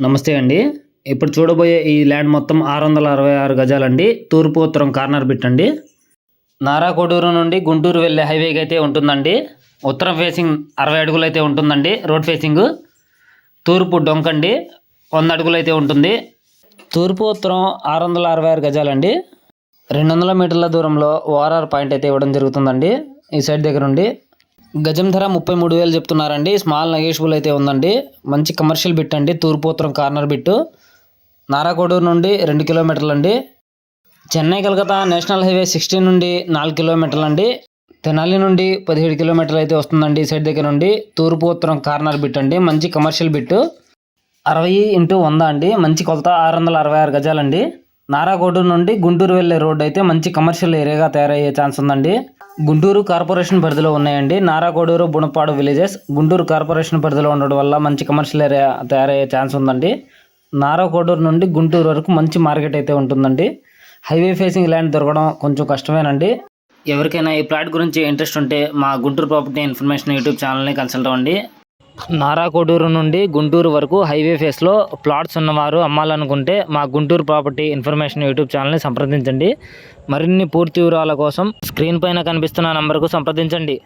నమస్తే అండి. ఇప్పుడు చూడబోయే ఈ ల్యాండ్ మొత్తం 666 గజాలండి. తూర్పు ఉత్తరం కార్నర్ బిట్ అండి. నారాకోడూరు నుండి గుంటూరు వెళ్ళే హైవేకి అయితే ఉంటుందండి. ఉత్తరం ఫేసింగ్ 60 అడుగులు అయితే ఉంటుందండి. రోడ్ ఫేసింగ్ తూర్పు డొంకండి 100 అడుగులు అయితే ఉంటుంది. తూర్పు ఉత్తరం 666 గజాలండి. 200 మీటర్ల దూరంలో ఓఆర్ఆర్ పాయింట్ అయితే ఇవ్వడం జరుగుతుందండి. ఈ సైడ్ దగ్గర నుండి గజం ధర 33,000 చెప్తున్నారండి. స్మాల్ నెగోషియబుల్ అయితే ఉందండి. మంచి కమర్షియల్ బిట్ అండి. తూర్పు ఉత్తరం కార్నర్ బిట్టు నారాకోడూరు నుండి 2 కిలోమీటర్లు అండి. చెన్నై కలకత్తా నేషనల్ హైవే 16 నుండి 4 కిలోమీటర్లు అండి. తెనాలి నుండి 17 కిలోమీటర్లు అయితే వస్తుందండి. ఈ సైడ్ దగ్గర నుండి తూర్పు ఉత్తరం కార్నర్ బిట్ అండి. మంచి కమర్షియల్ బిట్టు 60x100 అండి. మంచి కొలత 666 గజాలండి. నారాకోడూరు నుండి గుంటూరు వెళ్ళే రోడ్డు అయితే మంచి కమర్షియల్ ఏరియాగా తయారయ్యే ఛాన్స్ ఉందండి. గుంటూరు కార్పొరేషన్ పరిధిలో ఉన్నాయండి. నారాకోడూరు బుణపాడు విలేజెస్ గుంటూరు కార్పొరేషన్ పరిధిలో ఉండడం వల్ల మంచి కమర్షియల్ ఏరియా తయారయ్యే ఛాన్స్ ఉందండి. నారాకోడూరు నుండి గుంటూరు వరకు మంచి మార్కెట్ అయితే ఉంటుందండి. హైవే ఫేసింగ్ ల్యాండ్ దొరకడం కొంచెం కష్టమేనండి. ఎవరికైనా ఈ ప్లాట్ గురించి ఇంట్రెస్ట్ ఉంటే మా గుంటూరు ప్రాపర్టీ ఇన్ఫర్మేషన్ యూట్యూబ్ ఛానల్ని కన్సల్ట్ అవ్వండి. నారాకోడూరు నుండి గుంటూరు వరకు హైవే ఫేస్లో ప్లాట్స్ ఉన్నవారు అమ్మాలనుకుంటే మా గుంటూరు ప్రాపర్టీ ఇన్ఫర్మేషన్ యూట్యూబ్ ఛానల్ని సంప్రదించండి. మరిన్ని పూర్తి వివరాల కోసం స్క్రీన్ పైన కనిపిస్తున్న నంబర్కు సంప్రదించండి.